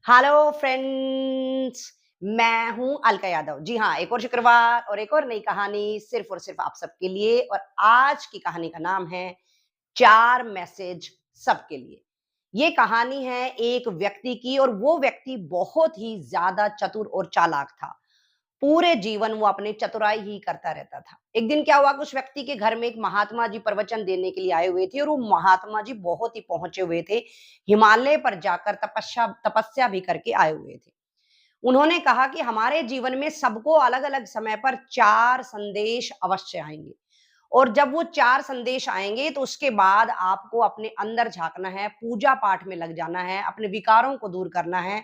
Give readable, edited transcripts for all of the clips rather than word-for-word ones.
Hello friends. मैं हूं अलका यादव। जी हाँ, एक और शुक्रवार और एक और नई कहानी सिर्फ और सिर्फ आप सबके लिए। और आज की कहानी का नाम है चार मैसेज सबके लिए। ये कहानी है एक व्यक्ति की, और वो व्यक्ति बहुत ही ज्यादा चतुर और चालाक था। पूरे जीवन वो अपनी चतुराई ही करता रहता था। एक दिन क्या हुआ कि उस व्यक्ति के घर में एक महात्मा जी प्रवचन देने के लिए आए हुए थे, और वो महात्मा जी बहुत ही पहुंचे हुए थे। हिमालय पर जाकर तपस्या तपस्या भी करके आए हुए थे। उन्होंने कहा कि हमारे जीवन में सबको अलग अलग समय पर चार संदेश अवश्य आएंगे, और जब वो चार संदेश आएंगे तो उसके बाद आपको अपने अंदर झांकना है, पूजा पाठ में लग जाना है, अपने विकारों को दूर करना है,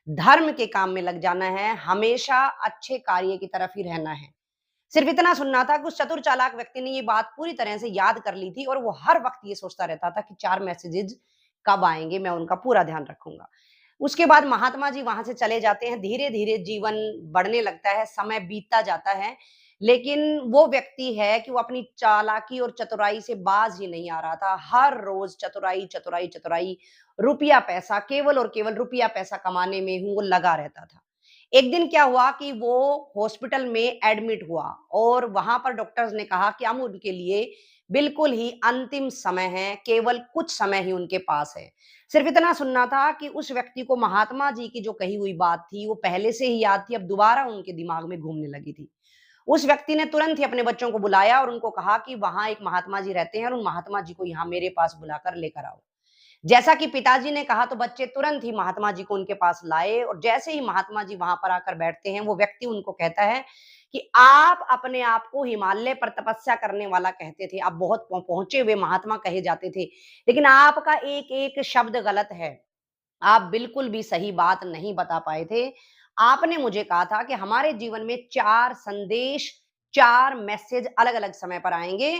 धर्म के काम में लग जाना है, हमेशा अच्छे कार्य की तरफ ही रहना है। सिर्फ इतना सुनना था कि उस चतुर चालाक व्यक्ति ने ये बात पूरी तरह से याद कर ली थी, और वो हर वक्त ये सोचता रहता था कि चार मैसेजेस कब आएंगे, मैं उनका पूरा ध्यान रखूंगा। उसके बाद महात्मा जी वहां से चले जाते हैं। धीरे धीरे जीवन बढ़ने लगता है, समय बीतता जाता है, लेकिन वो व्यक्ति है कि वो अपनी चालाकी और चतुराई से बाज ही नहीं आ रहा था। हर रोज चतुराई चतुराई चतुराई, रुपया पैसा, केवल और केवल रुपया पैसा कमाने में ही वो लगा रहता था। एक दिन क्या हुआ कि वो हॉस्पिटल में एडमिट हुआ, और वहां पर डॉक्टर्स ने कहा कि हम उनके लिए बिल्कुल ही अंतिम समय है, केवल कुछ समय ही उनके पास है। सिर्फ इतना सुनना था कि उस व्यक्ति को महात्मा जी की जो कही हुई बात थी वो पहले से ही याद थी, अब दोबारा उनके दिमाग में घूमने लगी थी। उस व्यक्ति ने तुरंत ही अपने बच्चों को बुलाया और उनको कहा कि वहां एक महात्मा जी रहते हैं, और उन महात्मा जी को यहाँ मेरे पास बुलाकर लेकर आओ। जैसा कि पिताजी ने कहा, तो बच्चे तुरंत ही महात्मा जी को उनके पास लाए, और जैसे ही महात्मा जी वहां पर आकर बैठते हैं, वो व्यक्ति उनको कहता है कि आप अपने आप को हिमालय पर तपस्या करने वाला कहते थे, आप बहुत पहुंचे हुए महात्मा कहे जाते थे, लेकिन आपका एक एक शब्द गलत है। आप बिल्कुल भी सही बात नहीं बता पाए थे। आपने मुझे कहा था कि हमारे जीवन में चार संदेश, चार मैसेज अलग अलग समय पर आएंगे,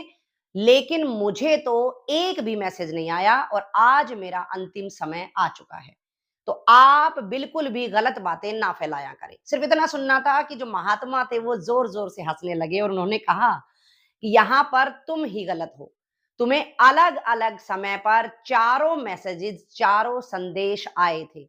लेकिन मुझे तो एक भी मैसेज नहीं आया, और आज मेरा अंतिम समय आ चुका है। तो आप बिल्कुल भी गलत बातें ना फैलाया करें। सिर्फ इतना सुनना था कि जो महात्मा थे वो जोर जोर से हंसने लगे, और उन्होंने कहा कि यहाँ पर तुम ही गलत हो। तुम्हें अलग अलग समय पर चारों मैसेजेस, चारों संदेश आए थे,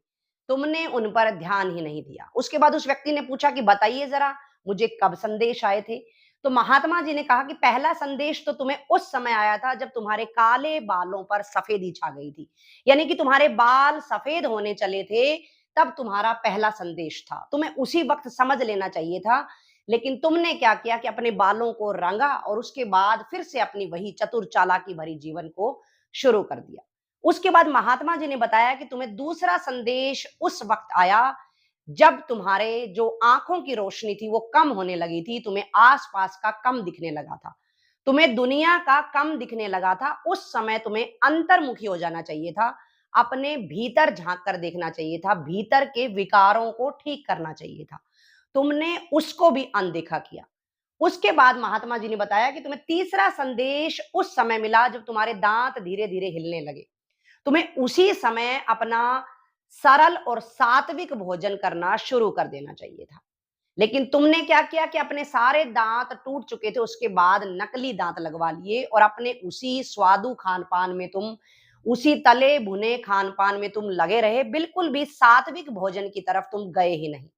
तुमने उन पर ध्यान ही नहीं दिया। उसके बाद उस व्यक्ति ने पूछा कि बताइए जरा, मुझे कब संदेश आए थे? तो महात्मा जी ने कहा कि पहला संदेश तो तुम्हें उस समय आया था जब तुम्हारे काले बालों पर सफेदी छा गई थी, यानी कि तुम्हारे बाल सफेद होने चले थे, तब तुम्हारा पहला संदेश था। तुम्हें उसी वक्त समझ लेना चाहिए था, लेकिन तुमने क्या किया कि अपने बालों को रंगा, और उसके बाद फिर से अपनी वही चतुर चालाकी भरी जीवन को शुरू कर दिया। उसके बाद महात्मा जी ने बताया कि तुम्हें दूसरा संदेश उस वक्त आया जब तुम्हारे जो आंखों की रोशनी थी वो कम होने लगी थी, तुम्हें आसपास का कम दिखने लगा था, तुम्हें दुनिया का कम दिखने लगा था। उस समय तुम्हें अंतर्मुखी हो जाना चाहिए था, अपने भीतर झांक कर देखना चाहिए था, भीतर के विकारों को ठीक करना चाहिए था। तुमने उसको भी अनदेखा किया। उसके बाद महात्मा जी ने बताया कि तुम्हें तीसरा संदेश उस समय मिला जब तुम्हारे दांत धीरे धीरे हिलने लगे। तुम्हें उसी समय अपना सरल और सात्विक भोजन करना शुरू कर देना चाहिए था, लेकिन तुमने क्या किया कि अपने सारे दांत टूट चुके थे, उसके बाद नकली दांत लगवा लिए, और अपने उसी स्वादु खान पान में तुम, उसी तले भुने खान पान में तुम लगे रहे, बिल्कुल भी सात्विक भोजन की तरफ तुम गए ही नहीं।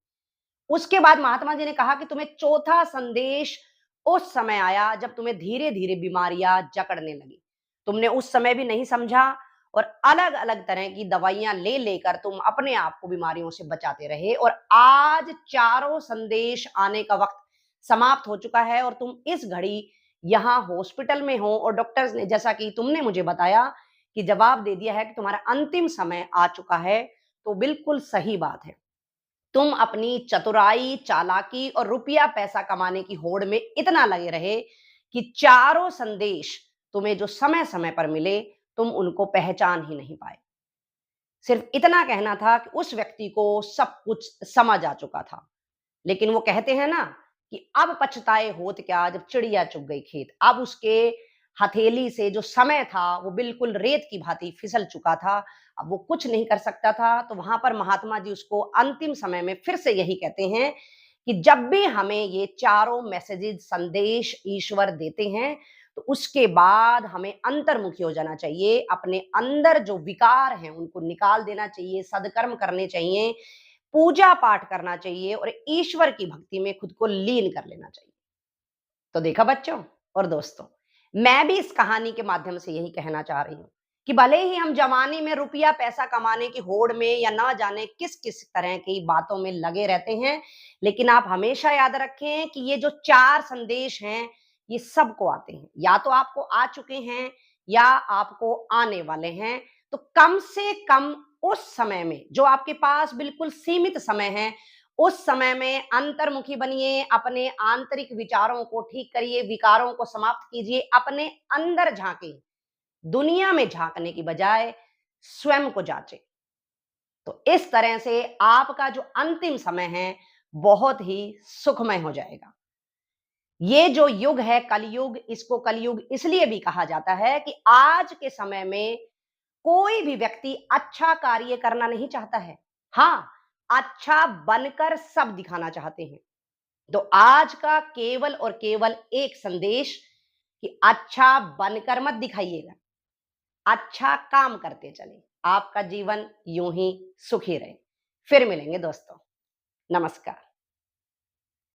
उसके बाद महात्मा जी ने कहा कि तुम्हें चौथा संदेश उस समय आया जब तुम्हें धीरे धीरे बीमारियां जकड़ने लगी। तुमने उस समय भी नहीं समझा, और अलग अलग तरह की दवाइयां ले लेकर तुम अपने आप को बीमारियों से बचाते रहे, और आज चारों संदेश आने का वक्त समाप्त हो चुका है, और तुम इस घड़ी यहाँ हॉस्पिटल में हो, और डॉक्टर्स ने, जैसा कि तुमने मुझे बताया, कि जवाब दे दिया है कि तुम्हारा अंतिम समय आ चुका है। तो बिल्कुल सही बात है। तुम अपनी चतुराई, चालाकी और रुपया पैसा कमाने की होड़ में इतना लगे रहे कि चारों संदेश तुम्हें जो समय समय पर मिले, तुम उनको पहचान ही नहीं पाए। सिर्फ इतना कहना था कि उस व्यक्ति को सब कुछ समझ आ चुका था। लेकिन वो कहते हैं ना कि अब पछताए होत क्या जब चिड़िया चुग गई खेत। अब उसके हथेली से जो समय था वो बिल्कुल रेत की भांति फिसल चुका था। अब वो कुछ नहीं कर सकता था। तो वहां पर महात्मा जी उसको अंतिम समय में फिर से यही कहते हैं कि जब भी हमें ये चारों मैसेजेस, संदेश ईश्वर देते हैं, तो उसके बाद हमें अंतर्मुखी हो जाना चाहिए, अपने अंदर जो विकार हैं उनको निकाल देना चाहिए, सद्कर्म करने चाहिए, पूजा पाठ करना चाहिए और ईश्वर की भक्ति में खुद को लीन कर लेना चाहिए। तो देखा बच्चों और दोस्तों, मैं भी इस कहानी के माध्यम से यही कहना चाह रही हूँ कि भले ही हम जवानी में रुपया पैसा कमाने की होड़ में या ना जाने किस किस तरह की बातों में लगे रहते हैं, लेकिन आप हमेशा याद रखें कि ये जो 4 संदेश हैं, ये सबको आते हैं। या तो आपको आ चुके हैं या आपको आने वाले हैं। तो कम से कम उस समय में जो आपके पास बिल्कुल सीमित समय है, उस समय में अंतर्मुखी बनिए, अपने आंतरिक विचारों को ठीक करिए, विकारों को समाप्त कीजिए, अपने अंदर झांकिए। दुनिया में झांकने की बजाय स्वयं को जांचें। तो इस तरह से आपका जो अंतिम समय है, बहुत ही सुखमय हो जाएगा। ये जो युग है कलयुग, इसको कलयुग इसलिए भी कहा जाता है कि आज के समय में कोई भी व्यक्ति अच्छा कार्य करना नहीं चाहता है। हाँ, अच्छा बनकर सब दिखाना चाहते हैं। तो आज का केवल और केवल एक संदेश कि अच्छा बनकर मत दिखाइएगा, अच्छा काम करते चलें। आपका जीवन यूं ही सुखी रहे। फिर मिलेंगे दोस्तों। नमस्कार।